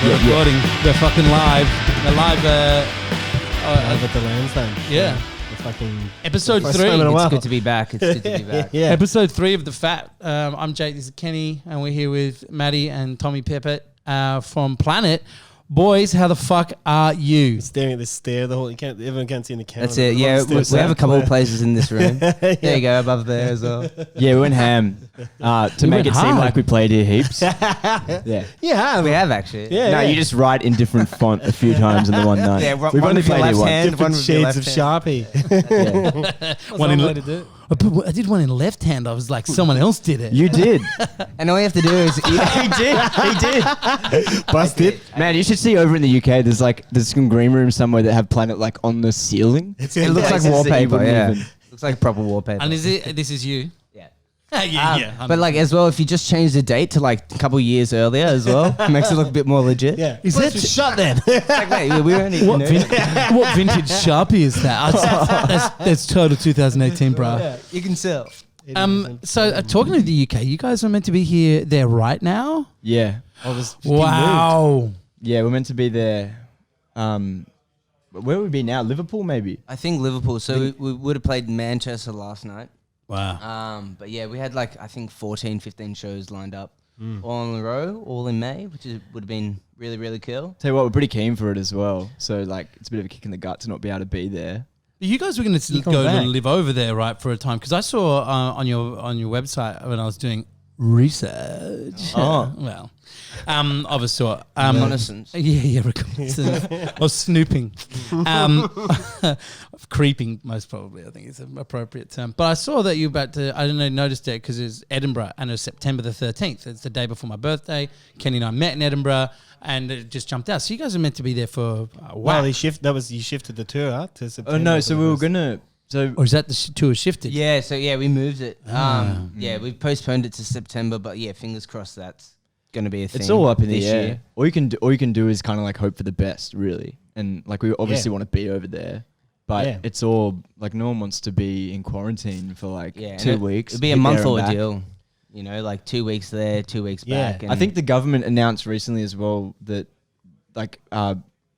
We're recording. We're fucking live. We're live. Live at the Lansdowne. Yeah. The fucking Episode first 3. time in a while. It's good to be back. It's good to be back. Yeah. Episode 3 of The Fat. I'm Jake, this is Kenny, and we're here with Matty and Tommy PEPPITT from Planet. Boys, how the fuck are you? Staring at this stair the whole. Everyone can't see in the camera. That's it. Yeah, we have a couple of places in this room. There you go, above there as well. Yeah, we went ham to make it seem like we played here heaps. Yeah. Yeah, We have actually. Yeah. No, you just write in different font a few times in the one night. Yeah, We've one only with your played left here once. hand, one different with your shades of left hand. Sharpie. Yeah. One in I did one in left hand. I was like, someone else did it. You did. And all you have to do is He did. Busted. Man, you should see over in the UK. There's some green rooms somewhere that have Planet like on the ceiling. It it looks like Places that you wallpaper. wouldn't Yeah, even- looks like proper wallpaper. And this is you? Yeah. yeah. But like as well, if you just change the date to like a couple years earlier as well, it makes it look a bit more legit. Yeah. Is that shut then? Like, mate, we weren't even. what vintage Sharpie is that? That's total 2018, bro. Yeah, you can sell. So talking to the UK, you guys are meant to be there right now. Yeah. Wow. Yeah, we're meant to be there. Where would we be now? Liverpool, maybe. I think Liverpool. So we would have played Manchester last night. Wow. But yeah, we had like I think 14, 15 shows lined up, all in a row, all in May, which would have been really, really cool. Tell you what, we're pretty keen for it as well. So like, it's a bit of a kick in the gut to not be able to be there. You guys were going to come go back. and live over there, right, for a time? Because I saw on your website when I was doing research. Oh. Well, of a sort. Reconnaissance. Yeah, reconnaissance. Or snooping. Creeping, most probably, I think is an appropriate term. But I saw that you about to, I don't know, noticed it because it's Edinburgh and it's September the 13th. It's the day before my birthday. Kenny and I met in Edinburgh and it just jumped out. So you guys are meant to be there for a while. Well, you shifted the tour to September. Oh no, so we were gonna. So Or is that the tour shifted? Yeah, so yeah, we moved it. Yeah, we postponed it to September, but yeah, fingers crossed that's going to be a thing. it's all up in the this air. year. All you can do is kind of like hope for the best, really. And like we obviously want to be over there, but it's all like no one wants to be in quarantine for like Yeah, 2 weeks. It'd be a hit there month and back. ordeal. You know, like 2 weeks there, 2 weeks Yeah. back. I think the government announced recently as well that like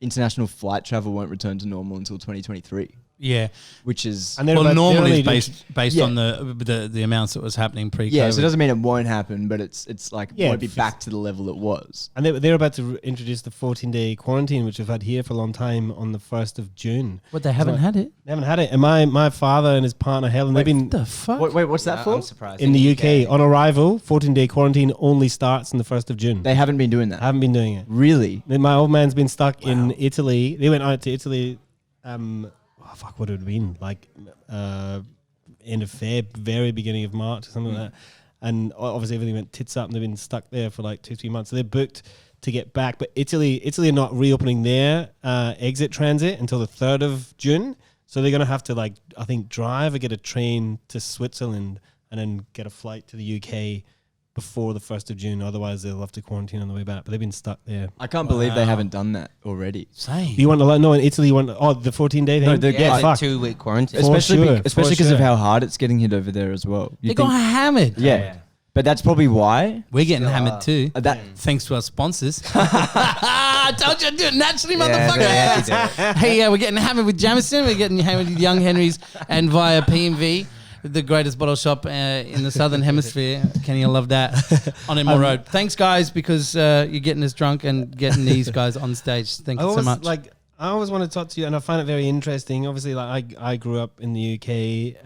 international flight travel won't return to normal until 2023, Yeah. which is And they're Well, about- they're normally only it's based Yeah. on the amounts that was happening pre-COVID. yeah. So it doesn't mean it won't happen, but it's like Yeah, won't be f- back to the level it was. And they're about to introduce the 14-day quarantine, which we've had here for a long time, on the 1st of June. But they haven't had it. They haven't had it. And my father and his partner Helen, they've been What the fuck? Wait, what's that for? I'm surprised. in the UK on arrival. 14-day quarantine only starts on the 1st of June. They haven't been doing that. haven't been doing it. Really? Then my old man's been stuck in Italy. They went out to Italy. What would it have been? Like end of Feb, very beginning of March, or something like that. And obviously everything went tits up, and they've been stuck there for like 2-3 months. So they're booked to get back, but Italy are not reopening their exit transit until the 3rd of June. So they're gonna have to like I think drive or get a train to Switzerland and then get a flight to the UK before the 1st of June. Otherwise, they'll have to quarantine on the way back. But they've been stuck there. I can't believe they haven't done that already. Same. You want to no in Italy? You want the 14-day thing? No, they're Yeah, fuck. 2 week quarantine. For Especially sure, especially for because of sure. how hard it's getting hit over there as well. They got hammered. Yeah. But that's probably why. We're getting Still hammered are. too. That Thanks to our sponsors. I told you I'd do it naturally, motherfucker. very happy Hey, we're getting hammered with Jamison. We're getting hammered with Young Henry's and via P&V, the greatest bottle shop in the Southern Hemisphere. Kenny, you'll love that. On Enmore Road. Thanks, guys, because you're getting us drunk and getting these guys on stage. Thank you so much. I always want to talk to you, and I find it very interesting. Obviously, like I grew up in the UK,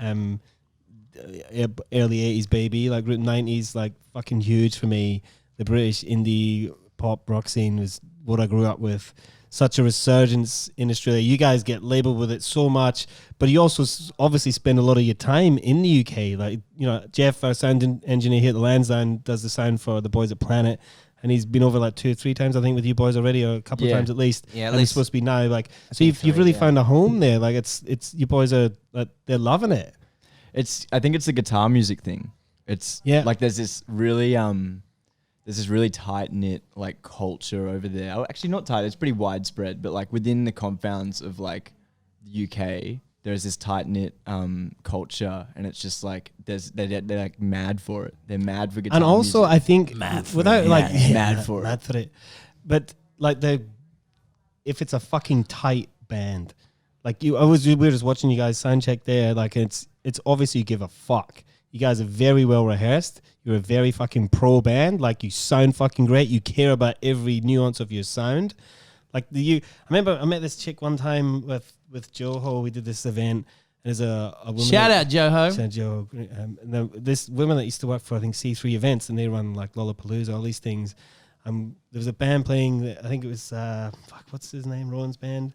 early 80s baby, like 90s, like fucking huge for me. The British indie pop rock scene was what I grew up with. Such a resurgence in Australia. You guys get labeled with it so much, but you also obviously spend a lot of your time in the UK. Like, you know, Jeff, our sound engineer here at the Lansdowne, does the sound for the boys at Planet. And he's been over like 2 or 3 times, I think, with you boys already, or a couple of times at least. Yeah, at and least it's supposed to be now. Like, so you've really found a home there. Like, it's you boys are they're loving it. I think it's the guitar music thing. It's like there's this really tight knit like culture over there. Oh, actually not tight, it's pretty widespread, but like within the confounds of like the UK, there's this tight knit culture, and it's just like they're like mad for it. They're mad for guitar And also, music. I think Mad for without it. like Mad for it. mad for it. But like if it's a fucking tight band, like we were just watching you guys sound check there, like it's obviously you give a fuck. You guys are very well rehearsed. You're a very fucking pro band. Like you sound fucking great. You care about every nuance of your sound. Like I remember I met this chick one time with Joho. We did this event. There's a woman. Shout out Joho. Shout out Joho. And this woman that used to work for I think C3 events, and they run like Lollapalooza, all these things. There was a band playing. I think it was what's his name? Rowan's band.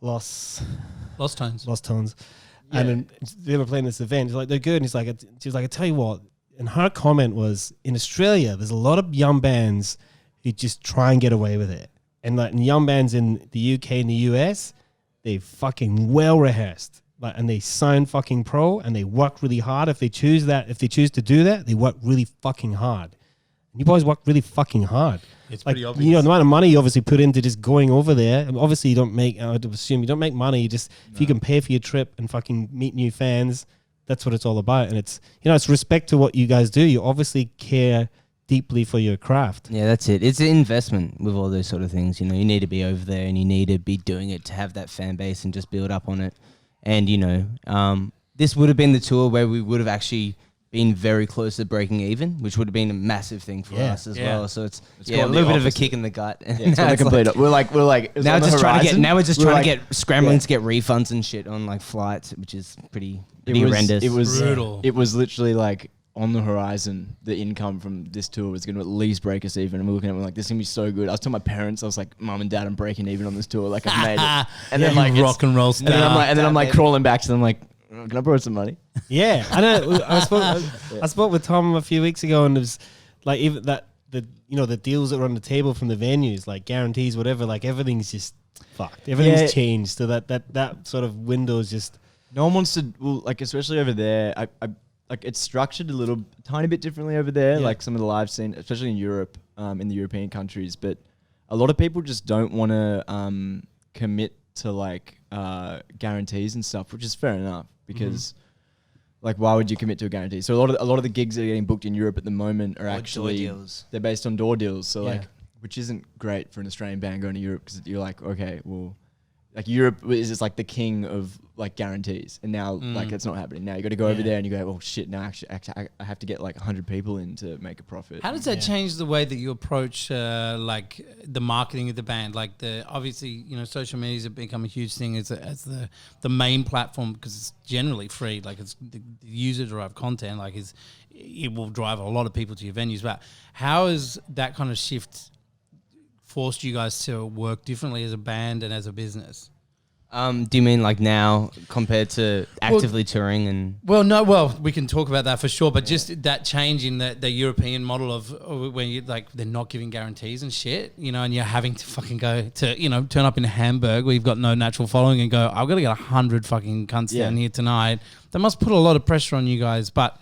Lost Tones. Yeah. And then they were playing this event. He's like, they're good. And she was like, I tell you what. And her comment was, in Australia, there's a lot of young bands who just try and get away with it. And like young bands in the UK and the US, they fucking well rehearsed. Like, and they sound fucking pro and they work really hard. If they choose to do that, they work really fucking hard. And you boys work really fucking hard. It's like, pretty obvious. You know, the amount of money you obviously put into just going over there. And obviously, you don't make. I would assume you don't make money. You just if you can pay for your trip and fucking meet new fans, that's what it's all about. And it's it's respect to what you guys do. You obviously care deeply for your craft. Yeah, that's it. It's an investment with all those sort of things. You know, you need to be over there and you need to be doing it to have that fan base and just build up on it. And this would have been the tour where we would have actually been very close to breaking even, which would have been a massive thing for us as well. So it's a little bit of a kick in the gut. It's on the complete. We're like now just trying to get scrambling to get refunds and shit on like flights, which is pretty horrendous. It was brutal. It was literally like on the horizon. The income from this tour was going to at least break us even, and we're looking at it, we're like, this is gonna be so good. I was telling my parents, I was like, Mum and Dad, I'm breaking even on this tour. Like I've made it. And then like rock and roll star. And then I'm like crawling back to them like, can I borrow some money? Yeah, I know. I spoke with Tom a few weeks ago, and it was like even that the deals that were on the table from the venues, like guarantees, whatever. Like everything's just fucked. Everything's changed. So that sort of window is just. No one wants to. Well, like especially over there, I like it's structured a tiny bit differently over there. Like some of the live scene, especially in Europe, in the European countries, but a lot of people just don't want to commit to like guarantees and stuff, which is fair enough. Because, like, why would you commit to a guarantee? So a lot of the gigs that are getting booked in Europe at the moment are actually they're based on door deals. So like, which isn't great for an Australian band going to Europe because you're like, okay, well, like Europe is just like the king of like guarantees, and now like that's not happening. Now you got to go over there and you go, oh shit, now actually I have to get like 100 people in to make a profit. How does that change the way that you approach like the marketing of the band? Like obviously social media has become a huge thing as the main platform because it's generally free. Like it's the user derived content. Like it will drive a lot of people to your venues. But how is that kind of shift forced you guys to work differently as a band and as a business? Do you mean like now compared to actively touring and? Well, we can talk about that for sure, but just that change in the European model of when you like they're not giving guarantees and shit, and you're having to fucking go to turn up in Hamburg where you've got no natural following and go, I've got to get 100 fucking cunts down here tonight. That must put a lot of pressure on you guys, but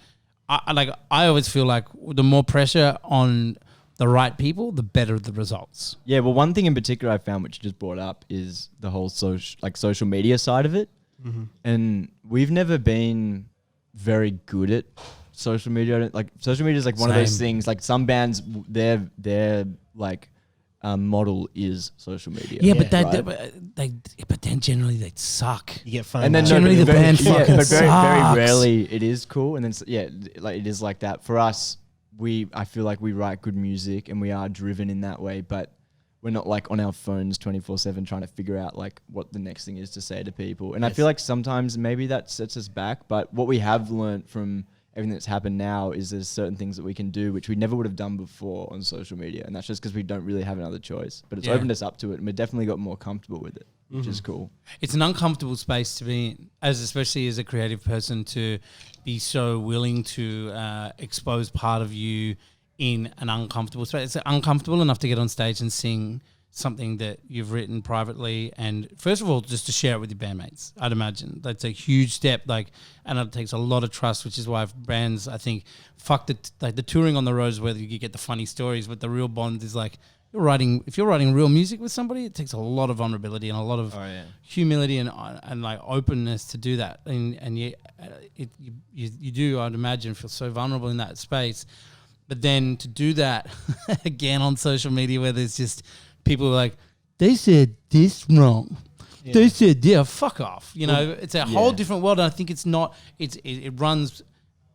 I always feel like the more pressure on the right people, the better the results. Yeah, well, one thing in particular I found, which you just brought up, is the whole social media side of it. And we've never been very good at social media. Like social media is like one of those things. Like some bands, their like model is social media. Yeah, but then generally they suck. You get fun. And then generally the band fucking but very sucks. rarely it is cool. And then like it is like that for us. I feel like we write good music and we are driven in that way, but we're not like on our phones 24/7 trying to figure out like what the next thing is to say to people. And I feel like sometimes maybe that sets us back, but what we have learned from everything that's happened now is there's certain things that we can do which we never would have done before on social media, and that's just because we don't really have another choice. But it's opened us up to it, and we've definitely got more comfortable with it, which is cool. It's an uncomfortable space to be in, especially as a creative person, to be so willing to expose part of you in an uncomfortable space. It's uncomfortable enough to get on stage and sing something that you've written privately, and first of all, just to share it with your bandmates. I'd imagine that's a huge step, and it takes a lot of trust, which is why bands, I think, the touring on the road is where you get the funny stories, but the real bond is like if you're writing real music with somebody, it takes a lot of vulnerability and a lot of humility and like openness to do that, and you do, I'd imagine, feel so vulnerable in that space. But then to do that again on social media where there's just people who are like, they said this wrong. Yeah. They said, yeah, fuck off. You know, it's a whole different world. And I think it's not, it runs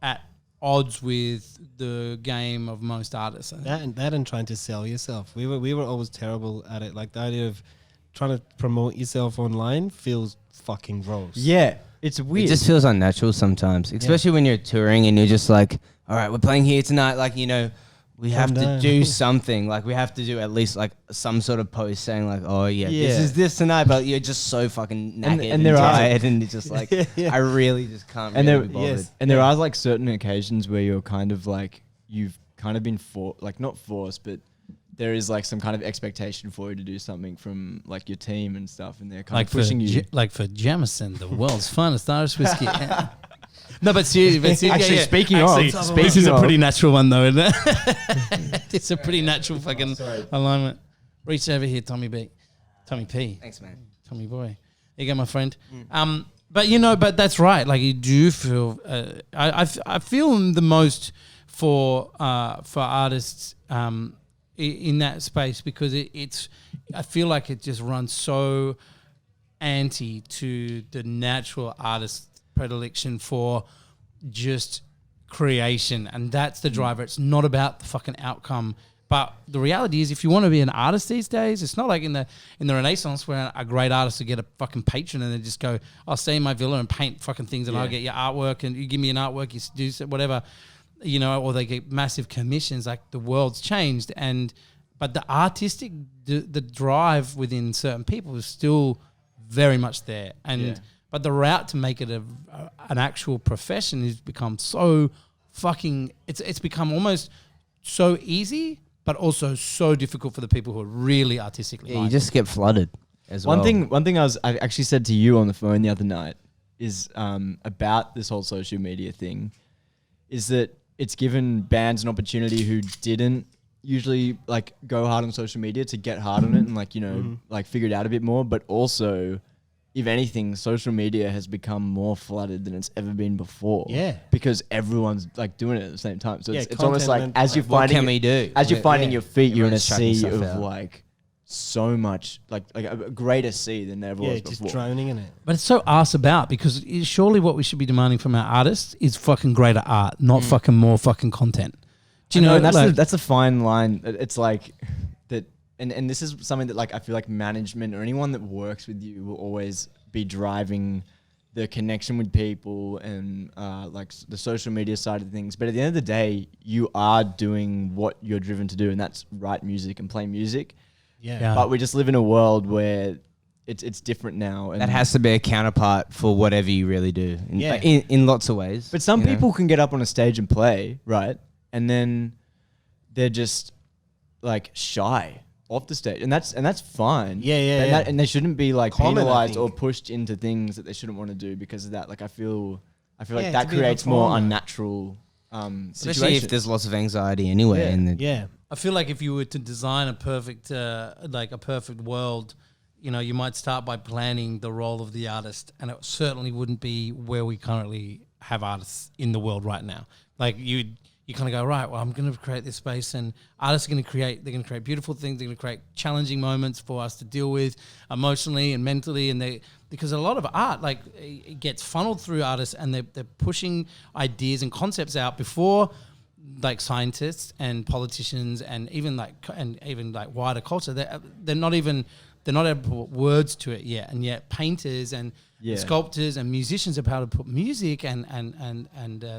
at odds with the game of most artists. That and trying to sell yourself. We were always terrible at it. Like the idea of trying to promote yourself online feels fucking gross. Yeah. It's weird. It just feels unnatural sometimes, especially when you're touring and you're just like, all right, we're playing here tonight. Like, you know, we have to do something. Like, we have to do at least like some sort of post saying like, oh yeah, this is this tonight. But you're just so fucking knackered and tired, and it's just like, I really just can't. And really be bothered. And there are like certain occasions where you're kind of like, you've kind of been not forced, but there is like some kind of expectation for you to do something from like your team and stuff, and they're kind of pushing you. Like for Jameson, the world's finest Irish whiskey. No, but seriously, actually, speaking of, this is a pretty natural one though, isn't it? It's a pretty natural fucking alignment. Reach over here, Tommy P. Thanks, man. Tommy boy. There you go, my friend. But that's right. Like you do feel. I feel the most for artists. In that space because it's I feel like it just runs so anti to the natural artist predilection for just creation, and that's the driver. It's not about the fucking outcome, but the reality is if you want to be an artist these days, it's not like in the Renaissance where a great artist would get a fucking patron and they just go, I'll stay in my villa and paint fucking things and I'll get your artwork and you give me an artwork, you do whatever. You know, or they get massive commissions. Like the world's changed, but the artistic, the drive within certain people is still very much there. But the route to make it an actual profession has become so fucking. It's become almost so easy, but also so difficult for the people who are really artistically. Yeah, you just get flooded as well. One thing I actually said to you on the phone the other night is about this whole social media thing, is that it's given bands an opportunity who didn't usually like go hard on social media to get hard on it and like, you know, like figure it out a bit more. But also, if anything, social media has become more flooded than it's ever been before. Yeah. Because everyone's like doing it at the same time. So it's almost like as you're finding your feet, you're in a sea of like so much, like a greater sea than there was before. Just drowning in it. But it's so arse about because surely what we should be demanding from our artists is fucking greater art, not fucking more fucking content. Do you know? That's a fine line. It's like that, and this is something that like I feel like management or anyone that works with you will always be driving the connection with people and like the social media side of things. But at the end of the day, you are doing what you're driven to do, and that's write music and play music. Yeah. But we just live in a world where it's different now. And that has to be a counterpart for whatever you really do. In lots of ways. But some people can get up on a stage and play, right? And then they're just like shy off the stage. And that's fine. Yeah. And they shouldn't be like penalized or pushed into things that they shouldn't want to do because of that. Like I feel like that creates more unnatural especially situation. if there's lots of anxiety anyway. I feel like if you were to design a perfect world, you know, you might start by planning the role of the artist, and it certainly wouldn't be where we currently have artists in the world right now. Like you kind of go, right, well, I'm going to create this space, and artists are going to create beautiful things. They're going to create challenging moments for us to deal with emotionally and mentally, and because a lot of art, like, it gets funneled through artists, and they're pushing ideas and concepts out before, like, scientists and politicians and even like wider culture. They're not able to put words to it yet, and yet painters and sculptors and musicians are able to put music and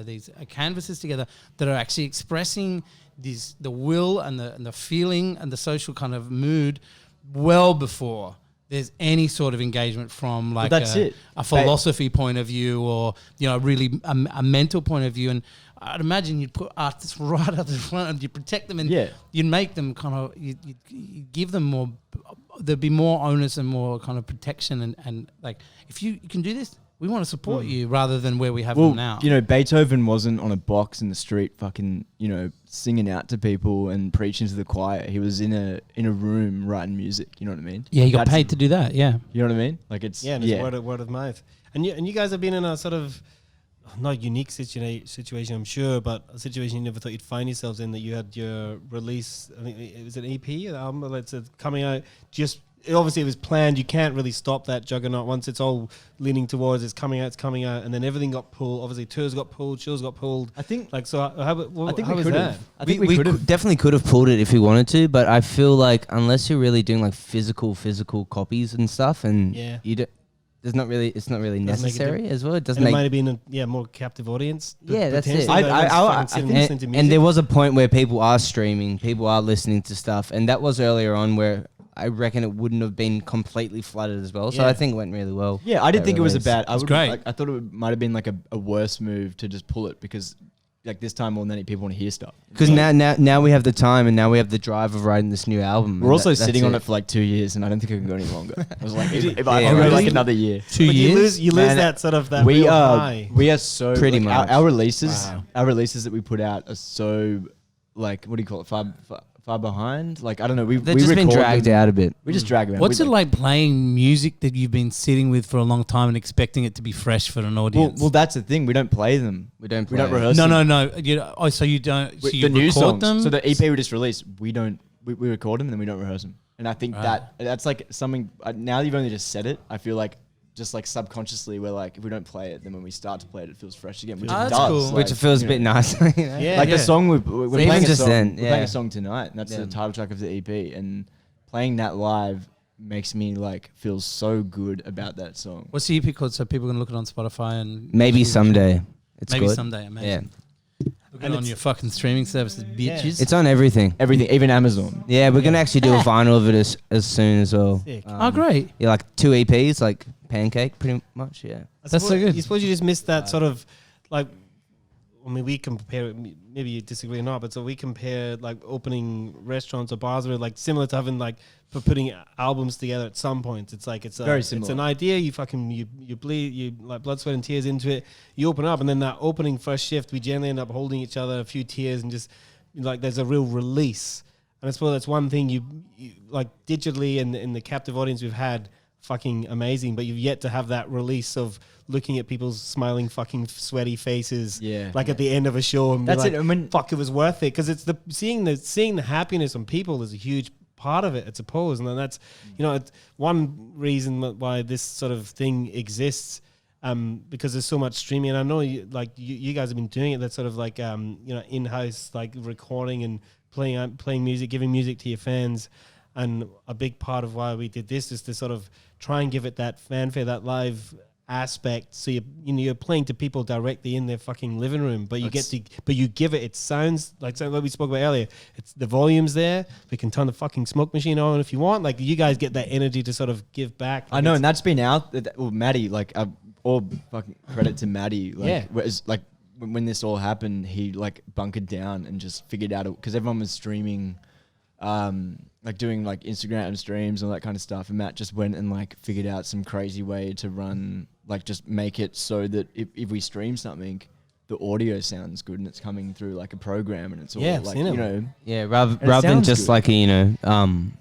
these canvases together that are actually expressing the will and the feeling and the social kind of mood well before there's any sort of engagement from like a philosophy point of view, or, you know, really a mental point of view. And I'd imagine you'd put artists right up the front and you protect them, and you'd make them kind of, you give them more, there'd be more onus and more kind of protection, and like, if you can do this, we want to support you, rather than where we have them now. You know, Beethoven wasn't on a box in the street fucking, you know, singing out to people and preaching to the choir. He was in a room writing music, you know what I mean? Yeah, he got paid to do that, yeah. You know what I mean? Like it's word of mouth. And you guys have been in a sort of not unique situation, I'm sure, but a situation you never thought you'd find yourselves in, that you had your release, I think it was an EP, an album that's coming out just, obviously it was planned. You can't really stop that juggernaut once it's all leaning towards it's coming out, and then everything got pulled. Obviously tours got pulled, shows got pulled. I think like, so how I think how we was could that? have. I think we could have. definitely could have pulled it if we wanted to, but I feel like unless you're really doing like physical copies and stuff, and you don't, it's not really Doesn't make a necessary as well. It doesn't And it make might have been a more captive audience. Yeah, that's it. potentially, but everyone's fucking sitting and listening to and music. there was a point where people are streaming, people are listening to stuff, and that was earlier on where I reckon it wouldn't have been completely flooded as well. So Yeah. I think it went really well. Yeah, I didn't that think it was a release. bad. It's great. I thought it might have been like a worse move to just pull it, because like this time more than any people want to hear stuff. Because now we have the time, and now we have the drive of writing this new album. We're and also that's sitting on it for like 2 years, and I don't think I can go any longer. I was like, if I Yeah, go really? like another year. 2 But years. you lose Man, that sort of that we real are high. we are so Pretty like, much. our releases. Wow. Our releases that we put out are so like, what do you call it? Far behind. Like, I don't know. They've we just been record dragged them. out a bit. We just drag them out. What's We, it like playing music that you've been sitting with for a long time and expecting it to be fresh for an audience? Well, that's the thing. We don't play them. We don't We don't play. rehearse. no, them. no, no. So you don't. So you The new record songs. them. So the EP we just released, we don't. We record them and then we don't rehearse them. And I think Right. that's like something. Now you've only just said it. I feel like just like subconsciously, we're like, if we don't play it, then when we start to play it, it feels fresh again, which Oh, it that's does. cool. Like, Which feels a you bit know, nice. Yeah. Like the song we're playing even a just song. then, We're playing yeah. a song tonight, and that's Yeah. the title track of the EP. And playing that live makes me like feel so good about that song. What's the EP called? So people can look it on Spotify and Maybe someday. It's maybe good. someday. Yeah, Amazing. Look it And on it's- your fucking streaming services, bitches. it's on everything. Everything, even Amazon. Yeah, we're gonna actually do a vinyl of it as soon as well. Sick. Oh, great. Yeah, like 2 EPs, like Pancake, pretty much. Yeah. That's so good. You suppose you just missed that sort of like. I mean, we compare it. Maybe you disagree or not, but so we compare like opening restaurants or bars where like similar to having like for putting albums together at some point. It's like it's Very It's similar. an idea. You fucking you bleed you like blood, sweat, and tears into it. You open up, and then that opening first shift, we generally end up holding each other a few tears and just like there's a real release. And I suppose that's one thing you like digitally and in the captive audience we've had. Fucking amazing, but you've yet to have that release of looking at people's smiling fucking sweaty faces Yeah. like at the end of a show and be That's like, it. And when fuck, it was worth it, because it's the seeing the happiness on people is a huge part of it, I suppose. And then that's, you know, it's one reason why this sort of thing exists, because there's so much streaming. And I know you guys have been doing it, that sort of like you know, in-house like recording and playing music, giving music to your fans. And a big part of why we did this is to sort of try and give it that fanfare, that live aspect. So you're playing to people directly in their fucking living room, but you give it. It sounds like something like we spoke about earlier. It's the volume's there. We can turn the fucking smoke machine on if you want. Like you guys get that energy to sort of give back. I know, and that's been out. Well, Matty, like, all fucking credit to Matty. Like, Yeah. whereas, like when this all happened, he like bunkered down and just figured out, because everyone was streaming, like doing like Instagram streams and all that kind of stuff. And Matt just went and like figured out some crazy way to run, like just make it so that if we stream something, the audio sounds good and it's coming through like a program and it's all Yeah, I've like, seen you it. know. Yeah, rather it than sounds just good. like a,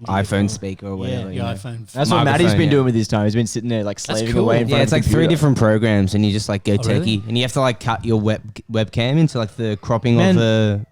iPhone speaker or whatever. Yeah, you Your know. iPhone. That's what Matty's Microphone, been yeah. doing with his time. He's been sitting there like slaving cool. away in front Yeah, of it's the like 3 computer. different programs, and you just like go Oh, really? techie, and you have to like cut your webcam into like the cropping of the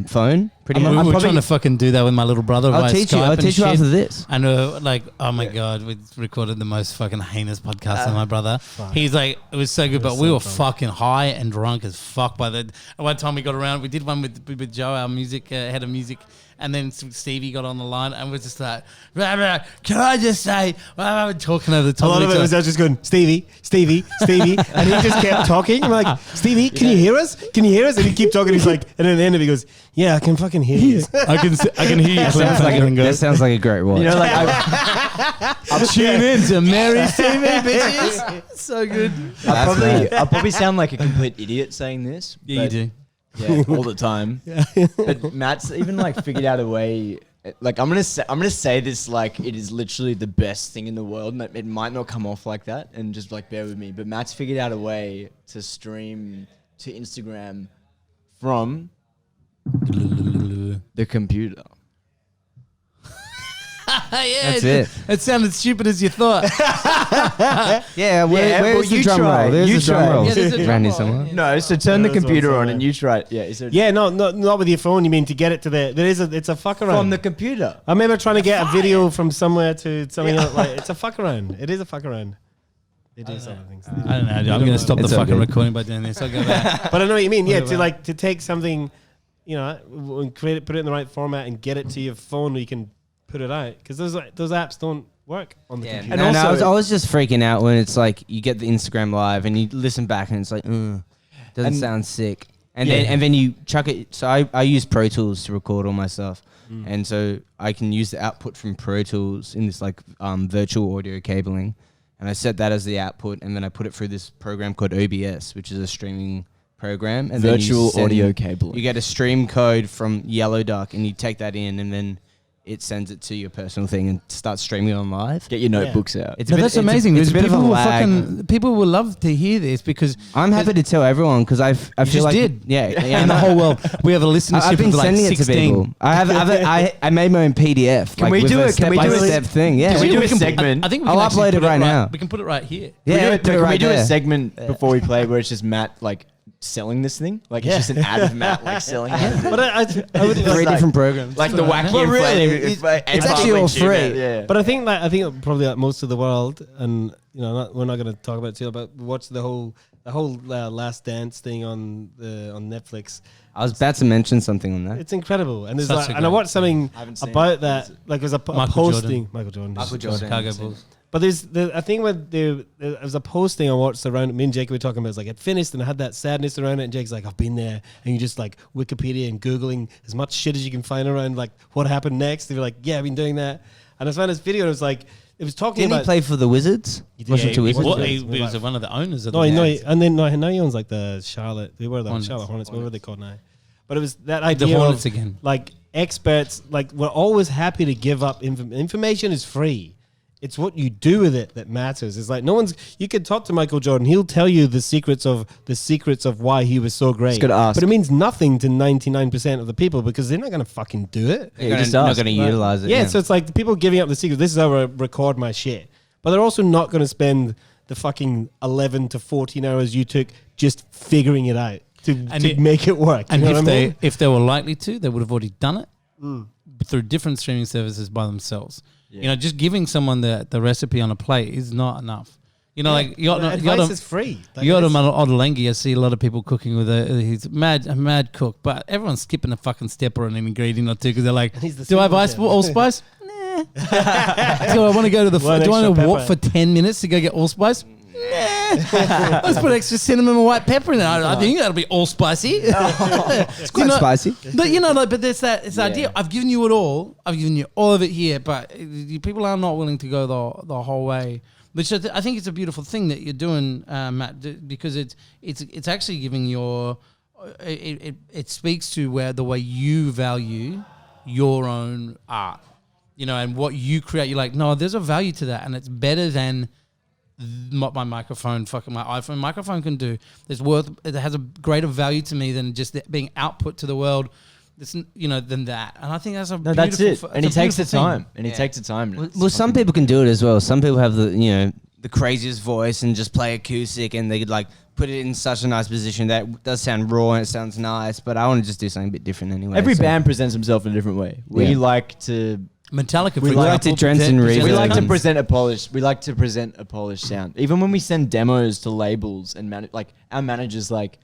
phone, pretty We much. were probably- trying to fucking do that with my little brother. I'll via teach you. Skype I'll and teach you shit. after this. And like, oh my god, we recorded the most fucking heinous podcast with my brother. Fuck. He's like, it was so good, It was but we so were fun. fucking high and drunk as fuck by the. At one time we got around, we did one with Joe, our music head of music, and then Stevie got on the line, and we're just like, "Rah, rah, can I just say, we're talking over the A top lot of of each it other. was us just going, Stevie, and he just kept talking. I'm like, Stevie, can you hear us? Can you hear us? And he keep talking. He's like, and then at the end of it, he goes, yeah, I can fucking hear you. I can hear you. That sounds like that sounds like a great watch. You know, like I, Tune in to Mary's TV, bitches. So good. I'll probably sound like a complete idiot saying this. Yeah, you but- do. Yeah, all the time. But Matt's even like figured out a way. Like I'm gonna say this like it is literally the best thing in the world, and it might not come off like that, and just like bear with me. But Matt's figured out a way to stream to Instagram from the computer. That's it. It sounded stupid as you thought. Yeah, where's the drum roll? There's the drum roll. Yeah, there's a drum Randy roll. somewhere. Yeah. No, so turn the There's computer one on somewhere. and you try it. Yeah, is there Yeah, no, not with your phone. You mean to get it to the? It's a fuck around. from the computer? I remember trying to get a video from somewhere to something else. Like, it's a fuck around. It is a fuck around. It is other things. I don't know. I'm going to stop the It's all fucking good. recording by doing this. I'll go back. But I know what you mean. Yeah, Whatever. to take something, and create it, put it in the right format, and get it to your phone where you can put it out. Because those apps don't work on the computer. And also- I was just freaking out when it's like you get the Instagram live and you listen back and it's like, doesn't And- sound sick. And Yeah. then you chuck it. So I use Pro Tools to record all my stuff, and so I can use the output from Pro Tools in this like virtual audio cabling, and I set that as the output, and then I put it through this program called OBS, which is a streaming program, and Virtual then you audio cable. You get a stream code from Yellow Duck, and you take that in, and then it sends it to your personal thing and starts streaming on live. Get your notebooks out. It's No, a bit, that's it's amazing. It's a bit of a people will lag. people will love to hear this because I'm happy to tell everyone because I feel just like did. Yeah, in the whole world we have a listenership I've been of like sending it 16. to people. I made my own PDF. Can we with do a it? Can we do it? step-by-step thing? Yeah. Can we do a can- segment? I think we I'll can actually upload it put right right now. We can put it right here. Yeah, Can we do a there. segment before we play where it's just Matt like selling this thing? Like it's just an ad of Matt like selling it. But I would Three different programs. Like the wacky Well, really, inflating. it's actually all free. Yeah. But I think probably like most of the world, and we're not going to talk about it too, but watch the whole Last Dance thing on Netflix. I was about to mention something on that. It's incredible, and there's Such a and I great watched something I haven't seen about it. that. Like, there's a Michael posting. Jordan. Michael Jordan. Michael Jordan. Chicago Bulls. But I think when there was a posting I watched around, me and Jake were talking about, it was like it finished and I had that sadness around it, and Jake's like, I've been there, and you just like Wikipedia and Googling as much shit as you can find around like what happened next. And you're like, yeah, I've been doing that. And I found this video and it was like, it was talking Didn't about. he play for the Wizards? Washington he Wizards. was. He was one of the owners of No, the no, Bulls. and then now he owns like the Charlotte. They were the Hornets. Charlotte Hornets, whatever they called now. But it was that idea The Hornets of again. like experts, like we're always happy to give up information is free. It's what you do with it that matters. It's like you could talk to Michael Jordan. He'll tell you the secrets of why he was so great. gotta ask. But it means nothing to 99% of the people because they're not going to fucking do it. They're just not ask. going to utilize it. Yeah, so it's like the people giving up the secret. This is how I record my shit. But they're also not going to spend the fucking 11 to 14 hours you took just figuring it out to make it work. And You know if what I mean? they were likely to, they would have already done it through different streaming services by themselves. Yeah. Just giving someone the recipe on a plate is not enough. Like you got advice is free. Like, you got it him is- on Ottolenghi. I see a lot of people cooking with he's a mad cook, but everyone's skipping a fucking step or an ingredient or two because they're like, he's the do I buy simple allspice? Nah. Do I want to go to the? One Do I want extra to walk pepper. for 10 minutes to go get allspice? Nah. Let's put extra cinnamon and white pepper in it. I think that'll be all spicy. It's quite spicy. But but there's that it's the idea. I've given you it all. I've given you all of it here, but people are not willing to go the whole way. Which I think it's a beautiful thing that you're doing, Matt, because it's actually giving it speaks to where the way you value your own art, and what you create. You're like, no, there's a value to that, and it's better than what my microphone, fucking my iPhone microphone can do. It has a greater value to me than just being output to the world. Than that, and I think that's No, that's it. And he takes the time. And he Yeah. takes the time. Well, some people can do it as well. Some people have the craziest voice and just play acoustic, and they could like put it in such a nice position that does sound raw and it sounds nice. But I want to just do something a bit different anyway. Every so. band presents himself in a different way. We Yeah. like to Metallica. We for like to example, Drenson Reed. we like to Reed. present a polished. We like to present a polished sound. Even when we send demos to labels and our managers like.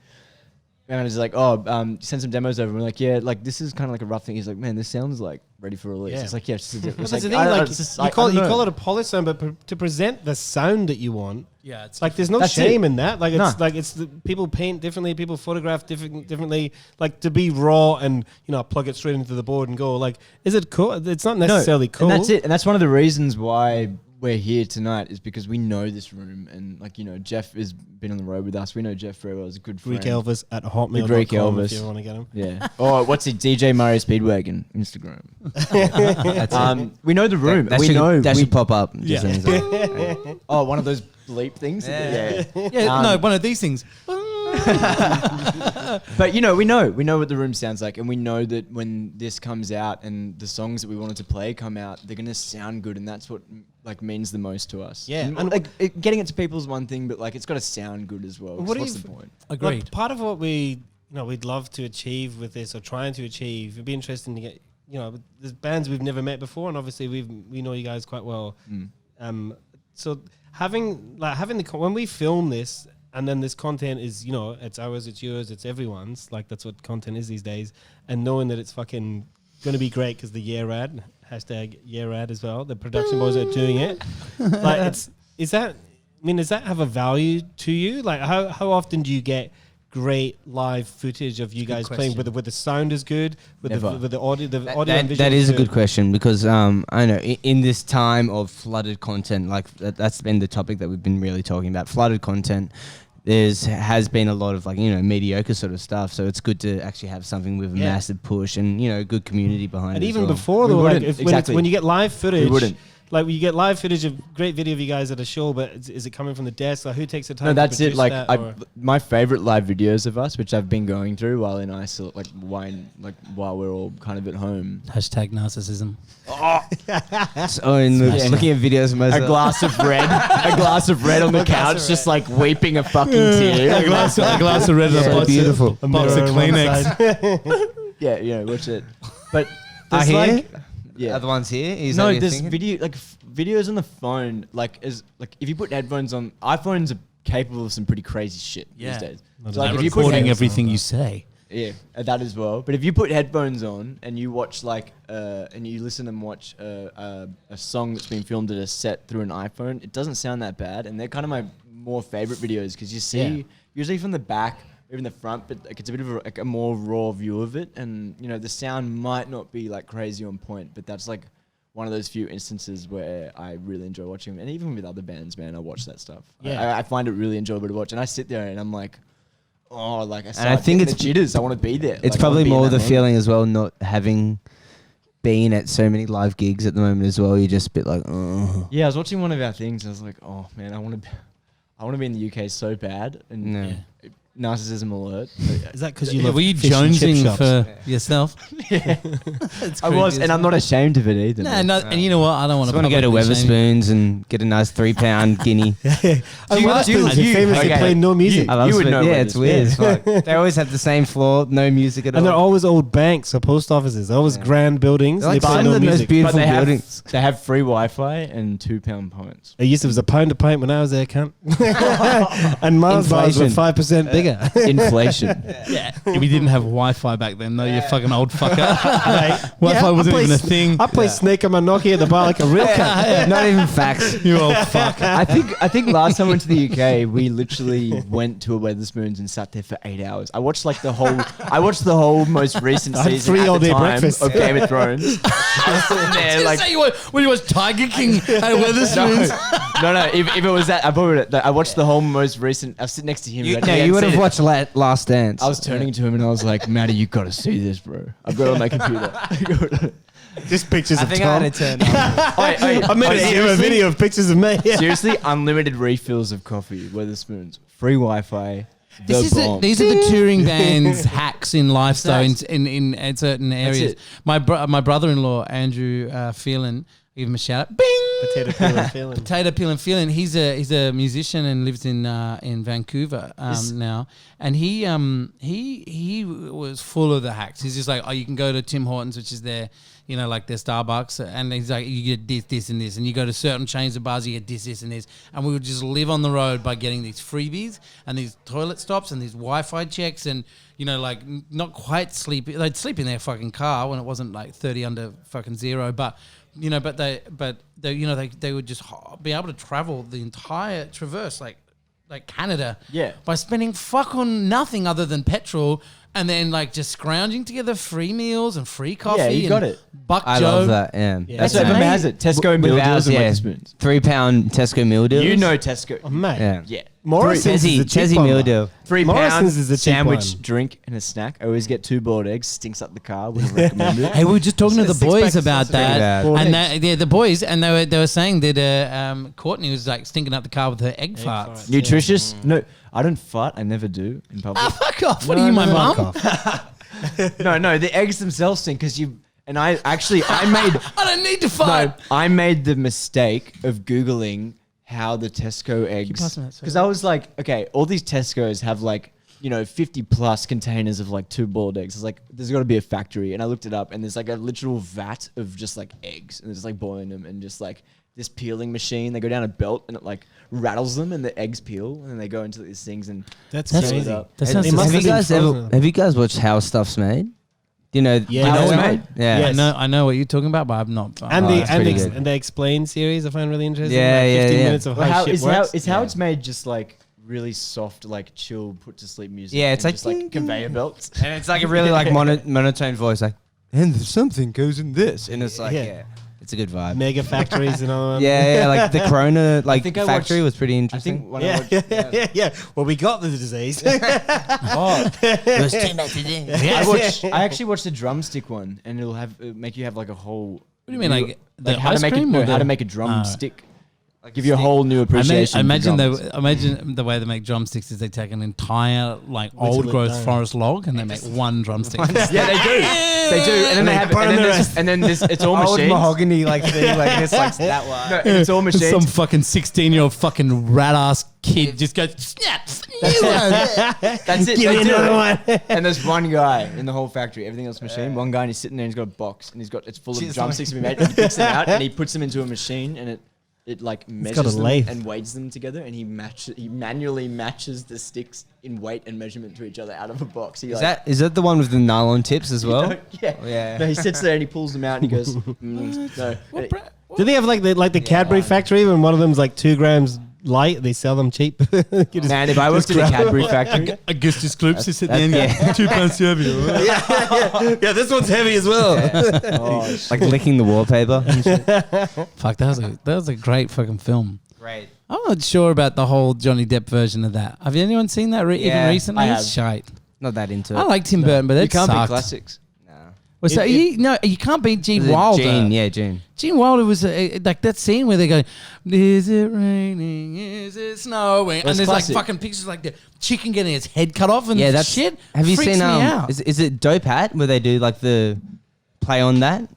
Send some demos over. And we're like, yeah, like this is kind of like a rough thing. He's like, man, this sounds like ready for release. Yeah. It's like, yeah, it's just But it's that's the like, thing, I don't know, like, it's just, you like, call I don't know. it a polished sound, but to present the sound that you want, Yeah, it's like there's no That's shame it. in that. Like it's people paint differently, people photograph differently. Like to be raw and plug it straight into the board and go. Like, is it cool? It's not necessarily cool. And that's it. And that's one of the reasons why we're here tonight is because we know this room. And Jeff has been on the road with us. We know Jeff very well. He's a good friend. Greek Elvis at hotmail.com Greek if Elvis. you want to get him. Yeah. Or what's it? DJ Mario Speedwagon Instagram. We know the room. That we know. should pop up. Yeah. Oh, one of those bleep things. Yeah. yeah. Um, No, one of these things. But you know, we know what the room sounds like, and we know that when this comes out and the songs that we wanted to play come out, they're gonna sound good, and that's what like means the most to us. Yeah, and like getting it to people is one thing, but like it's got to sound good as well. What's the point? Agreed. Like, part of what we'd love to achieve with this, or trying to achieve, it'd be interesting to get, there's bands we've never met before, and obviously we know you guys quite well. So having when we film this, and then this content is, it's ours, it's yours, it's everyone's. Like, that's what content is these days. And knowing that it's fucking going to be great because the #YeahRad as well. The production boys are doing it. Like, does that have a value to you? Like, how often do you get great live footage of you guys playing with the sound is good, with the audio, and visual? That is a good question, because I know in this time of flooded content, like that's been the topic that we've been really talking about, flooded content. Has been a lot of mediocre sort of stuff, so it's good to actually have something with a massive push and good community behind it. And even as well. before, though, like when you get live footage, we wouldn't. Like, you get live footage of great video of you guys at a show, but is it coming from the desk? Like, who takes the time? No, that's to it. Like, that, my favorite live videos of us, which I've been going through while in isolate, while we're all kind of at home. Hashtag narcissism. Looking at videos of myself. A glass of red on the couch, just like weeping a fucking tear. a glass of red and a box beautiful. of Kleenex. Yeah, watch it. But I there's hear. Are the ones here? There's videos on the phone. Like, if you put headphones on, iPhones are capable of some pretty crazy shit these days. So like, if you recording everything you say. Yeah, that as well. But if you put headphones on and you watch and you listen and watch a song that's been filmed at a set through an iPhone, it doesn't sound that bad. And they're kind of my more favorite videos, because you see usually from the back, even the front, but like it's a bit of a more raw view of it, and the sound might not be like crazy on point, but that's like one of those few instances where I really enjoy watching them. And even with other bands, man, I watch that stuff. I find it really enjoyable to watch, and I sit there and I'm like, I think it's jitters. I want to be there. It's probably more the feeling as well, not having been at so many live gigs at the moment as well. You're just a bit like, oh. Yeah, I was watching one of our things, and I was like, oh man, I want to be in the UK so bad, and narcissism alert. Is that because you love were you fish and chip jonesing shops? for yourself? Yeah. I was, and I'm not ashamed of it either. No, and you know what? I don't want to. Want to go to Weatherspoons and get a nice 3-pound guinea. You famously play no music. I love you would know. Yeah, it's weird. It's like, they always have the same floor, no music at all. And they're always old banks or post offices. They're always grand buildings. They're like they play some no of the most music. beautiful But buildings. they have free Wi-Fi and £2 points. I used to, it was £1 a pint when I was there, cunt. And Mars bars were 5% bigger. Inflation. Yeah, we didn't have Wi-Fi back then. No, you fucking old fucker. Wi-Fi wasn't even a thing. I play Snake on my Nokia at the bar like a real cunt. Not even facts. You old fuck. I think last time I went to the UK, we literally went to a Weatherspoons and sat there for 8 hours. I watched the whole most recent I had season 3 at all the day time breakfasts. of Game of Thrones. I was sitting there like, when you watch Tiger King at Weatherspoons. no. If it was that, I watched the whole most recent. I was sitting next to him. You would have watched Last Dance. I was turning to him and I was like, Matty, you got to see this, bro. I've got it on my computer. Just pictures of I Tom. had to turn on. I made a video of pictures of me. Seriously, unlimited refills of coffee, Weatherspoons, free Wi-Fi. These are the touring bands hacks in lifestyle in certain areas. My brother-in-law Andrew Phelan, give him a shout out. Bing. Potato peel and feeling. He's a musician and lives in Vancouver now, and he was full of the hacks. He's just like, oh, you can go to Tim Hortons, which is their, like their Starbucks, and he's like, you get this, and this, and you go to certain chains of bars, you get this, and this, and we would just live on the road by getting these freebies and these toilet stops and these Wi-Fi checks, and like not quite sleep. They'd sleep in their fucking car when it wasn't like 30 under fucking zero, but they would just be able to travel the entire traverse like Canada, by spending fuck on nothing other than petrol and then like just scrounging together free meals and free coffee. Yeah, you and got it. Buck I Joe. love that. Yeah, That's what everyone has it. Tesco meal deals and Wetherspoons. £3 Tesco meal deals. You know Tesco. Oh, mate. Yeah. Yeah. Morrison's is a cheap Tessie one, meal though. deal. £3 Morrison's is a cheap sandwich, one. drink, and a snack. I always get 2 boiled eggs. Stinks up the car. Wouldn't recommend it. Hey, we were just talking to the Six boys packs of about sausage. that, Pretty and bad. the boys, and they were saying that Courtney was like stinking up the car with her egg farts. Nutritious? No, I don't fart. I never do in public. Ah, fuck off! What are you, my mum? No, the eggs themselves stink because you. And I made. I don't need to fart. No, I made the mistake of Googling how the Tesco eggs. passing that, sorry. Because I was like, okay, all these Tesco's have like, 50 plus containers of like 2 boiled eggs. I was like, there's got to be a factory. And I looked it up and there's like a literal vat of just like eggs. And it's like boiling them and just like this peeling machine. They go down a belt and it like rattles them and the eggs peel. And then they go into these things and That's That's- crazy. That They sounds must disgusting. have been frozen. Have you guys watched How Stuff's Made? Do you know? Yeah, how I it's know. made? Yeah. Yes. I know what you're talking about, but I'm not. And it's pretty good. and the Explain series I find really interesting. Yeah, like 15 yeah. minutes of Well, how shit works. how it's made just like really soft, like chill, put to sleep music. Yeah, it's and like just like conveyor belts. And it's like a really like monotone voice, like, and something goes in this, and it's like, Yeah. it's a good vibe. Mega factories and all that. Yeah, like the Corona think I factory watched- was pretty I interesting. think when I watched, Yeah. Well, we got the disease. oh, There's too much to do. I actually watched the drumstick one, and it'll make you have like a whole. What do you mean, like the how to ice make cream? or how the- to make a drumstick? Give you a whole new I appreciation. imagine for drums. the way they make drumsticks is they take an entire like old it growth down. forest log and they make one drumstick. Yeah, they do. They do, and then they have, burn and then, the there's- rest. and then this, it's all Old machines. mahogany like thing, like this, like that one. No, and it's all machines. Some fucking 16-year-old fucking rat ass kid just goes snap. That's it. Give They me do another it. one. And there's one guy in the whole factory. Everything else machine. One guy, and he's sitting there. And he's got a box, and it's full of drumsticks to be made. And he picks them out, and he puts them into a machine, and it like got a measures them lathe. and weighs them together, and he manually matches the sticks in weight and measurement to each other out of a box. He Is that the one with the nylon tips as well? yeah. Yeah. No, he sits there and he pulls them out and he goes, no. Do they have like the Cadbury factory when one of them's like 2 grams light? They sell them cheap. You just- Man, if I worked in a Cadbury factory, Augustus Kloops is sitting there there and 2 pounds serving. yeah, this one's heavy as well. oh, Like licking the wallpaper. Fuck, that was a great fucking film. Great. I'm not sure about the whole Johnny Depp version of that. Have anyone seen that even Yeah, recently? I have. It's shite. Not that into it. I like Tim Burton, but you that can't sucked. be classics. No. Well, so you can't beat Gene Wilder. Gene. Gene Wilder was like that scene where they go, "Is it raining? Is it snowing?" That's and there's classic. like fucking pictures like the chicken getting its head cut off and Yeah, that's shit. Have you Freaks seen me out. is it Dope Hat where they do like the play on that?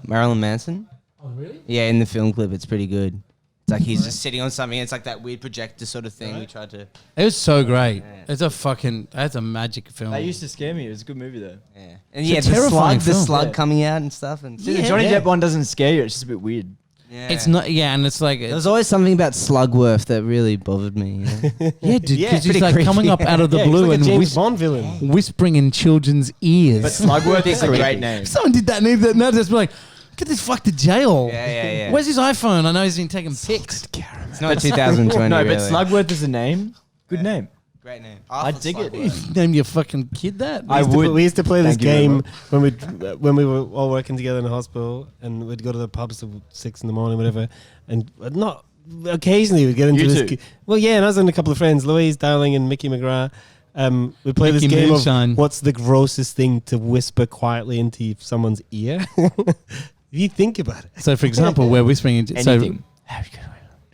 Marilyn Manson. Oh really? Yeah, in the film clip, it's pretty good. It's like he's just sitting on something. It's like that weird projector sort of thing. We tried to. It was so great. Yeah. That's a magic film. That used to scare me. It was a good movie though. Yeah, and It's a yeah, the terrifying slug, film. the slug Yeah. coming out and stuff, and See, the Johnny Depp one doesn't scare you. It's just a bit weird. yeah. It's not, yeah, and it's like, There was always something about Slugworth that really bothered me. You know? yeah, dude, Yeah, because he's pretty like creepy. coming up out of the Yeah, he's blue like a and James Bond villain. whispering in children's ears. But Slugworth is a great name. Someone did that and now just be like, get this fuck to jail. Yeah. Where's his iPhone? I know he's been taking pics. It's not 2020. No, but really. Slugworth is a name. Good name. Great name. I dig it. Name your fucking kid that. I would. We used to play this Thank you very game when we were all working together in the hospital, and we'd go to the pubs till 6 in the morning, whatever. And not occasionally we'd get into You this. two? Well, yeah, and I was and a couple of friends, Louise Dowling and Mickey McGrath. We play Mickey this game Moonshine. of what's the grossest thing to whisper quietly into someone's ear. If you think about it. So, for example, we're whispering into Anything.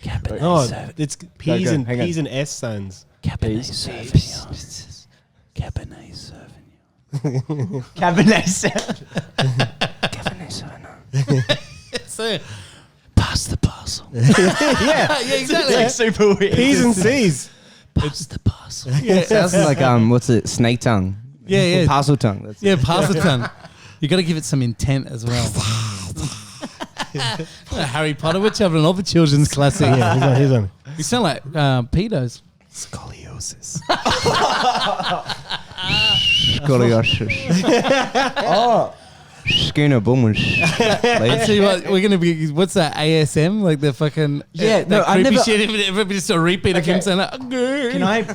No, it's P's go, and hang on. P's and S sounds. Cabernet Sauvignon. Cabernet Sauvignon. Cabernet Sauvignon. Cabernet Sauvignon. So, pass the parcel. Yeah, yeah, exactly. It's like super weird. P's and C's. Pass the parcel. Sounds like what's it? Snake tongue. Yeah. Parcel tongue. That's Yeah, pass the tongue. You got to give it some intent as well. Harry Potter, we're covering all the children's classic. Yeah, he's on. You sound like pedos. Scoliosis. Oh, Schooner boom. I tell you what, we're gonna be. What's that ASM? Like the fucking creepy shit. Everybody just a repeat of him saying like,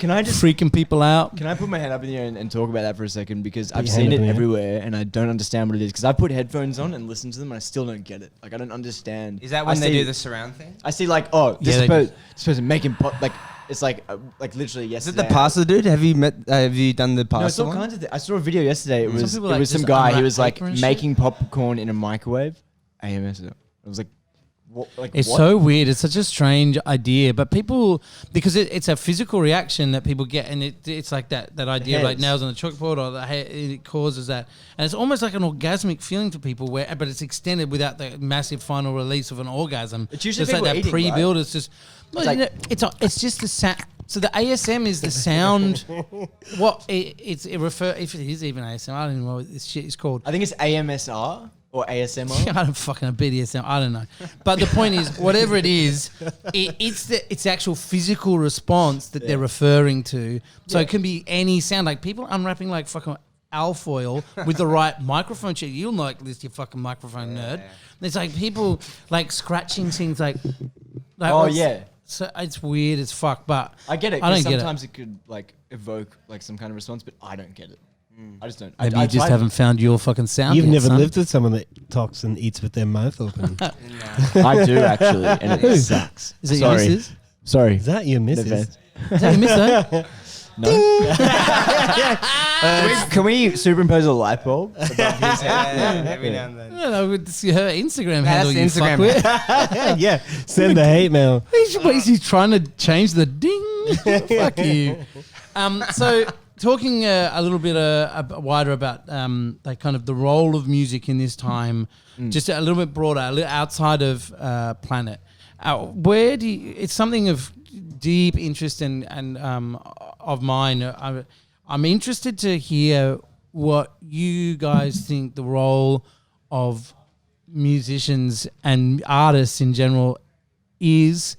Can I just freaking people out? Can I put my hand up in the air and talk about that for a second? Because I've seen it everywhere and I don't understand what it is. Because I put headphones on and listen to them and I still don't get it. Like I don't understand. Is that when they do the surround thing? I see like, this person making pop, like it's like literally yesterday. Is it the pastor dude? Have you done the pastor? No, it's all one? kinds of things. I saw a video yesterday. It was like some guy. He was like making popcorn in a microwave. AMS. It was like. It's so weird. It's such a strange idea, but people, because it's a physical reaction that people get, and it's like that idea of like nails on the chalkboard, or it causes that, and it's almost like an orgasmic feeling for people, but it's extended without the massive final release of an orgasm. It's usually people like that eating, pre-build. right? It's just, it's just the sound. So the ASM is the sound. If it is even ASM, I don't even know what this shit is called. I think it's AMSR. Or ASMR? I don't fucking BDSM. I don't know. But the point is, whatever it is, it's the actual physical response that they're referring to. So it can be any sound. Like people unwrapping like fucking alfoil with the right microphone shit. You'll like this, you fucking microphone nerd. It's like people like scratching things like So it's weird as fuck, but I get it. I don't get it. Sometimes it could like evoke like some kind of response, but I don't get it. I just don't. Maybe you just haven't found your fucking sound. You've yet, never son. lived with someone that talks and eats with their mouth open. I do actually, and it sucks. Is it your missus? Sorry. Is that your missus? Is that your missus? No. Can we superimpose a light bulb above his head? Every now and then. I don't know, it's her Instagram handle. That's You Instagram. fuckwit. Yeah, send the hate mail. He's trying to change the ding. Fuck you. So talking a little bit wider about like kind of the role of music in this time, just a little bit broader, a little outside of Planet. Where do you, it's something of deep interest and of mine. I'm interested to hear what you guys think the role of musicians and artists in general is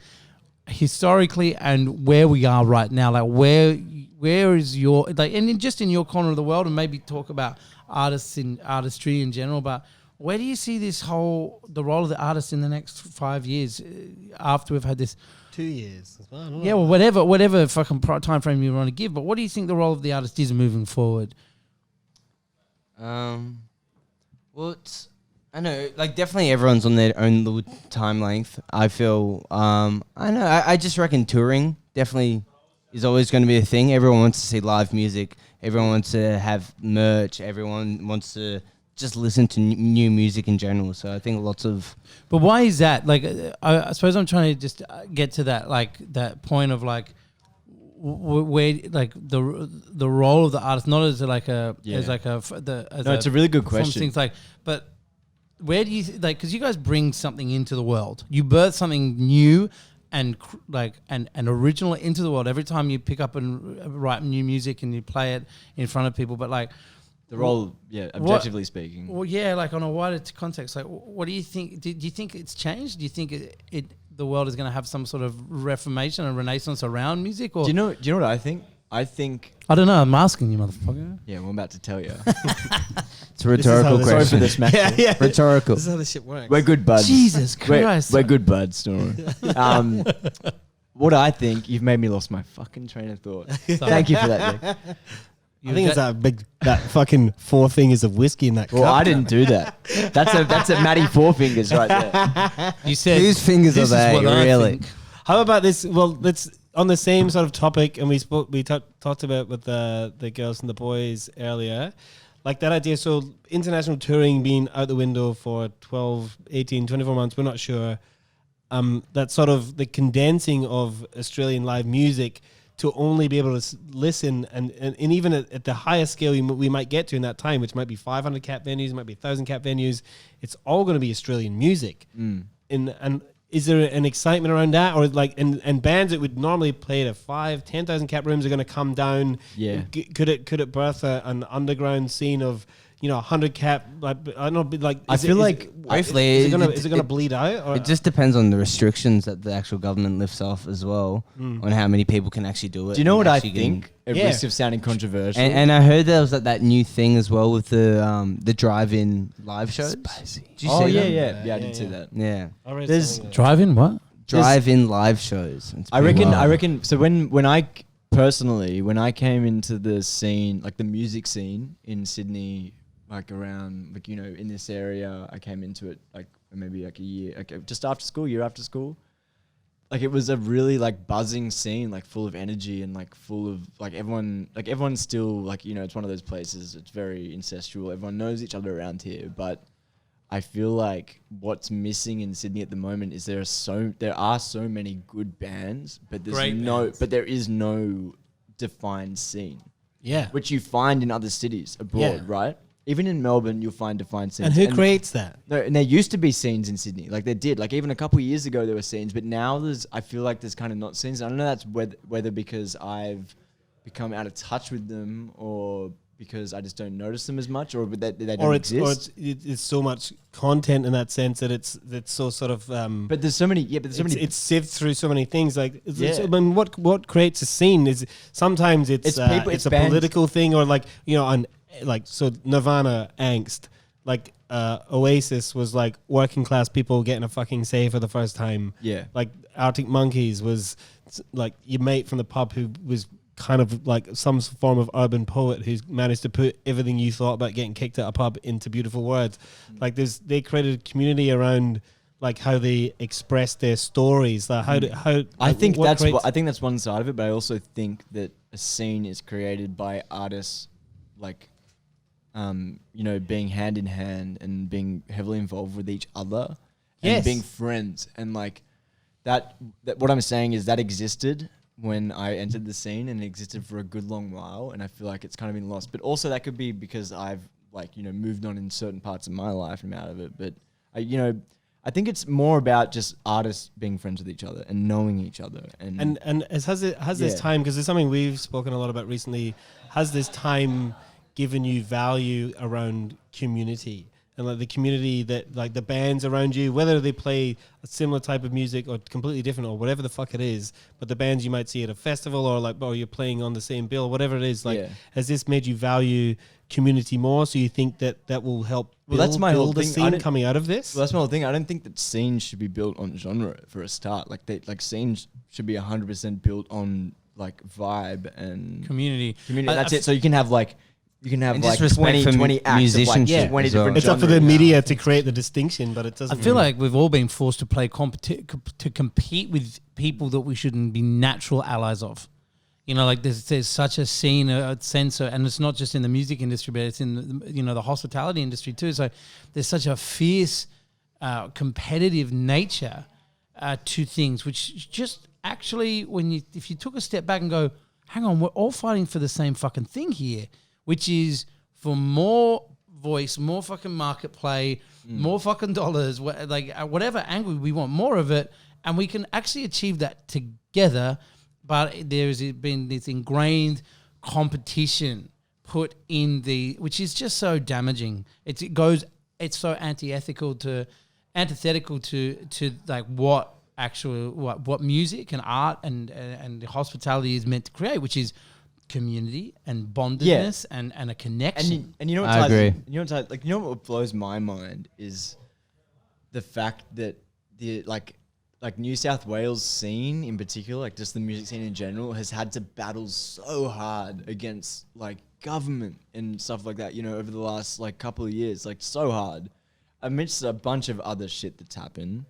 historically, and where we are right now. Like where is your, like, and just in your corner of the world, and maybe talk about artists in artistry in general, but where do you see the role of the artist in the next 5 years after we've had this 2 years as well? Yeah, well, whatever fucking time frame you want to give, but what do you think the role of the artist is moving forward? Well, I know, like, definitely everyone's on their own little time length. I feel, I just reckon touring definitely is always going to be a thing. Everyone wants to see live music. Everyone wants to have merch. Everyone wants to just listen to new music in general. So I think lots of... But why is that? Like, I suppose I'm trying to just get to that, like, that point of, like, where, like, the role of the artist, not as like a... Yeah. As like a... It's a really good question. Things like, but where do you... like, because you guys bring something into the world. You birth something new and original into the world every time you pick up and write new music and you play it in front of people. But, like... The role, objectively speaking. Well, yeah, like on a wider context, like, what do you think? Do you think it's changed? Do you think the world is going to have some sort of reformation and renaissance around music? Or Do you know what I think? I think... I don't know. I'm asking you, motherfucker. Yeah, I'm about to tell you. It's a rhetorical Sorry for question. this, Matt. Yeah. Rhetorical. This is how this shit works. We're good buds. Jesus Christ. We're good buds, Nora. What I think, you've made me lost my fucking train of thought. Thank you for that, Nick. I think it's that fucking 4 fingers of whiskey in that cup. Well, I didn't do that. That's a Matty 4 fingers right there. You said Whose fingers are this is they, what I really? think. How about this? Well, let's on the same sort of topic, and we talked about with the girls and the boys earlier, like that idea. So international touring being out the window for 12, 18, 24 months, we're not sure. That sort of the condensing of Australian live music to only be able to listen, and even at the highest scale we might get to in that time, which might be 500 cap venues, it might be 1,000 cap venues, it's all going to be Australian music. And is there an excitement around that, or like and bands that would normally play at 5,000-10,000 cap rooms are going to come down? Yeah. Could it birth an underground scene of, 100 cap. Like I don't know, like I feel like hopefully is it gonna bleed out? Or? It just depends on the restrictions that the actual government lifts off as well, on how many people can actually do it. Do you know what I actually think? At risk of sounding controversial. And I heard there was that new thing as well with the drive-in live shows. Spicy. Did you see them? Yeah, I did see that. Yeah. There's Drive-in what? Drive-in live shows. It's I pretty reckon. wild. I reckon. So when I personally, when I came into the scene, like the music scene in Sydney, like around, like in this area, I came into it like maybe like a year, like just after school, year after school. Like it was a really like buzzing scene, like full of energy and like full of everyone's still like it's one of those places. It's very incestual. Everyone knows each other around here, but I feel like what's missing in Sydney at the moment is there are so many good bands, but there is no defined scene. Yeah. Which you find in other cities abroad, right? Even in Melbourne, you'll find defined scenes. And who creates that? No, and there used to be scenes in Sydney, like there did. Like even a couple of years ago, there were scenes, but now I feel like there's kind of not scenes. I don't know that's whether because I've become out of touch with them or because I just don't notice them as much, or that they don't exist. Or it's so much content in that sense that it's so sort of. But there's so many. Yeah, but there's so many. It's sieved through so many things. Like, I mean, what creates a scene is sometimes it's a political thing, or like so Nirvana angst, like Oasis was like working class people getting a fucking say for the first time. Yeah, like Arctic Monkeys was like your mate from the pub who was kind of like some form of urban poet who's managed to put everything you thought about getting kicked out of a pub into beautiful words. Like they created a community around like how they express their stories. Like I think that's one side of it, but I also think that a scene is created by artists like being hand in hand and being heavily involved with each other and being friends, and like that what I'm saying is that existed when I entered the scene, and it existed for a good long while, and I feel like it's kind of been lost. But also that could be because I've moved on in certain parts of my life and I'm out of it. But I think it's more about just artists being friends with each other and knowing each other. And this time, because there's something we've spoken a lot about recently, has this time given you value around community? And like the community that like the bands around you, whether they play a similar type of music or completely different or whatever the fuck it is, but the bands you might see at a festival or you're playing on the same bill, whatever it is, has this made you value community more? So you think that will help build a scene coming out of this? Well, that's my whole thing. I don't think that scenes should be built on genre for a start. Like scenes should be 100% built on like vibe and community. That's it. So you can have like 20 acts of like 20 different It's up for the media to create the distinction, but it doesn't. I feel like we've all been forced to play to compete with people that we shouldn't be natural allies of. Like there's such a scene, a sense, and it's not just in the music industry, but it's in the hospitality industry too. So there's such a fierce, competitive nature to things, which just actually, if you took a step back and go, hang on, we're all fighting for the same fucking thing here, which is for more voice, more fucking market play, more fucking dollars, whatever angle we want, more of it, and we can actually achieve that together. But there's been this ingrained competition put in which is just so damaging. It's so antithetical to like what music and art and hospitality is meant to create, which is community and bondedness and a connection. And you know what? I agree. You know what blows my mind is the fact that the like New South Wales scene in particular, like just the music scene in general, has had to battle so hard against like government and stuff like that. Over the last like couple of years, like so hard, amidst a bunch of other shit that's happened.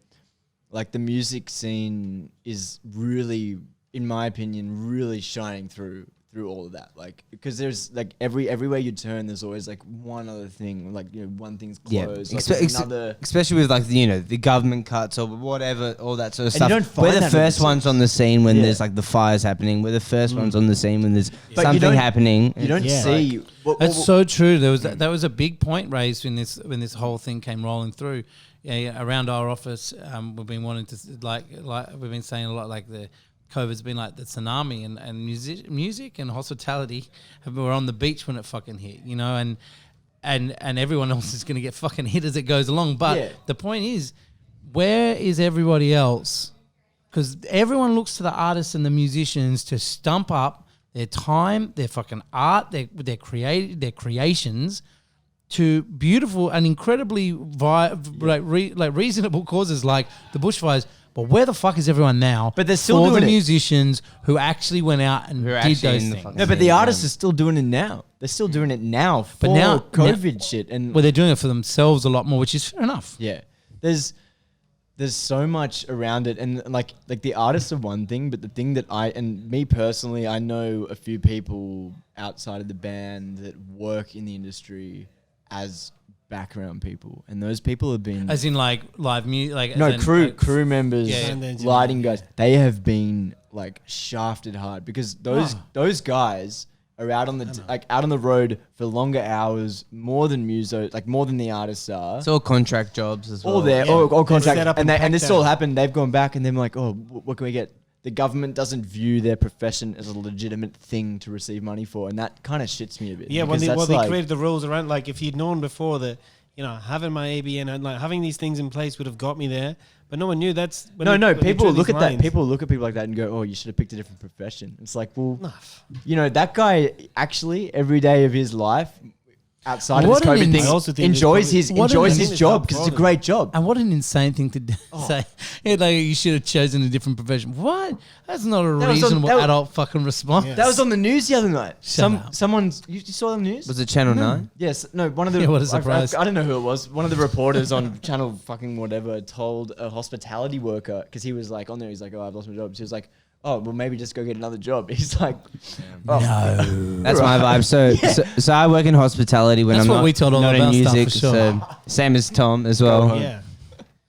Like the music scene is really, in my opinion, really shining through all of that, like because there's like everywhere you turn, there's always like one other thing, like one thing's closed, another. Especially with like the government cuts or whatever, all that sort of And you stuff. don't find We're the that first in ones on the scene when there's like the fires happening. We're the first ones on the scene when there's something happening. You don't see. That's so true. There was that was a big point raised when this whole thing came rolling through. Around our office, we've been wanting to like we've been saying a lot, like the COVID's been like the tsunami, and music and hospitality were on the beach when it fucking hit, and and everyone else is going to get fucking hit as it goes along. But the point is, where is everybody else? Because everyone looks to the artists and the musicians to stump up their time, their fucking art, their creations to beautiful and incredibly reasonable causes like the bushfires. But where the fuck is everyone now? But they're still for doing the it. musicians who actually went out and did those things. No, but the artists are still doing it now. They're still doing it now for COVID shit. And well, they're doing it for themselves a lot more, which is fair enough. Yeah, there's so much around it, and like the artists are one thing, but the thing that me personally, I know a few people outside of the band that work in the industry as background people, and those people have been as in like live music, like no crew members, lighting guys. They have been like shafted hard because those guys are out on the out on the road for longer hours, more than more than the artists are. It's all contract jobs as well. All contract, and this all happened. They've gone back and they're like, oh, what can we get? The government doesn't view their profession as a legitimate thing to receive money for, and that kind of shits me a bit. Yeah, when they created the rules around, like if you'd known before that, having my ABN and like having these things in place would have got me there, but no one knew. That's people look at that. People look at people like that and go, "Oh, you should have picked a different profession." It's like, well, that guy actually every day of his life. Outside of this COVID thing, enjoys his job because it's a great job. And what an insane thing to say. Like you should have chosen a different profession. What? That's not a reasonable adult fucking response. That was on the news the other night. Someone's you saw the news? Was it Channel 9? Yes. No, one of the what a surprise. I don't know who it was. One of the reporters on Channel fucking whatever told a hospitality worker, because he was like on there, he's like, "Oh, I've lost my job." She was like, "Oh, well, maybe just go get another job." He's like, "No, that's my vibe." So I work in hospitality when that's I'm what we told all not about in music. Stuff for sure. So same as Tom as well. Yeah,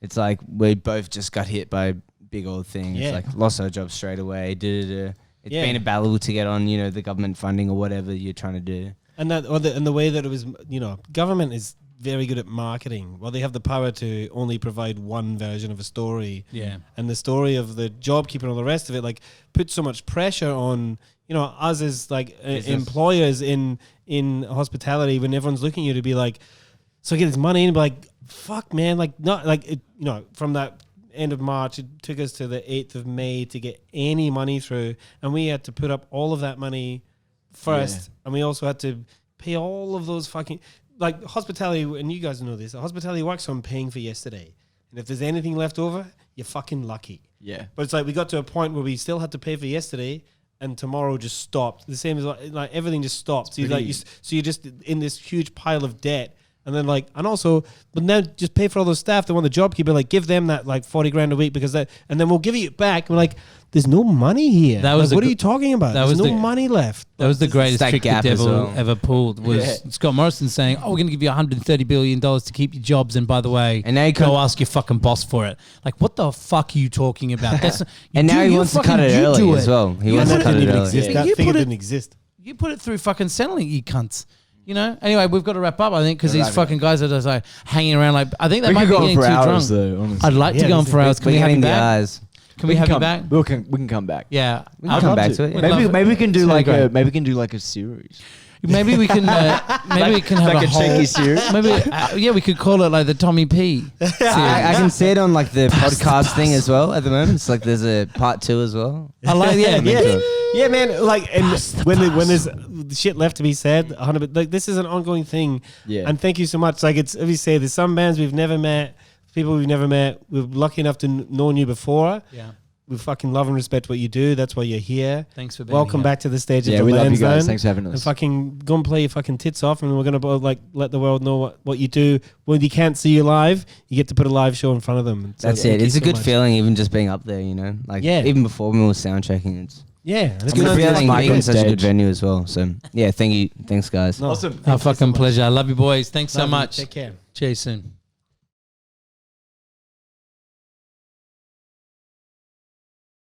it's like we both just got hit by big old things. Yeah. Like lost our job straight away. It's been a battle to get on, the government funding or whatever you're trying to do. And the way that it was, government is very good at marketing. Well, they have the power to only provide one version of a story. Yeah. And the story of the JobKeeper and all the rest of it, like, puts so much pressure on, us as like employers in hospitality when everyone's looking at you to be like, so I get this money and be like, fuck, man, like, not like, it, from that end of March, it took us to the 8th of May to get any money through. And we had to put up all of that money first. Yeah. And we also had to pay all of those fucking... Like hospitality, and you guys know this, hospitality works on paying for yesterday. And if there's anything left over, you're fucking lucky. Yeah. But it's like we got to a point where we still had to pay for yesterday and tomorrow just stopped. The same as like everything just stopped. So you're just in this huge pile of debt. And then but now just pay for all those staff that want the JobKeeper, like give them that like 40 grand a week and then we'll give it back. We're like, there's no money here. That was what are you talking about? There's no money left. That was the greatest trick the devil ever pulled was Scott Morrison saying, "Oh, we're going to give you $130 billion to keep your jobs. And by the way, and now go ask your fucking boss for it." Like, what the fuck are you talking about? And now he wants to cut it early as well. He wants to cut it early. That figure didn't exist. You put it through fucking Centrelink, you cunts. Anyway, we've got to wrap up, I think, because these fucking guys are just like hanging around. Like, I think they might be getting too drunk. Though, I'd like to go on for hours. Can we have you back? Can we have you back? We can come back. Yeah, I'll come back to it. Yeah. Maybe we can do like a series. Maybe we can have like a whole cheeky series. Maybe we could call it like the Tommy P. I can see it on like the podcast thing as well at the moment. It's like there's a part 2 as well. I like yeah, man. Like, and when there's shit left to be said, 100. Like, this is an ongoing thing. Yeah. And thank you so much. Like, it's as you say, there's some bands we've never met, people we've never met. We're lucky enough to known you before. Yeah. We fucking love and respect what you do. That's why you're here. Thanks for being Welcome here. back to the stage of the we love you Land guys. Zone. Thanks for having us. And fucking go and play your fucking tits off, and we're gonna let the world know what you do. When you can't see you live, you get to put a live show in front of them. So that's it. It's a good feeling, even just being up there. Like even before we were sound checking, it's it's a good feeling being in such a good venue as well. So yeah, thanks guys. Awesome. Our fucking pleasure. I love you boys. Thanks so much. Take care. Cheers soon.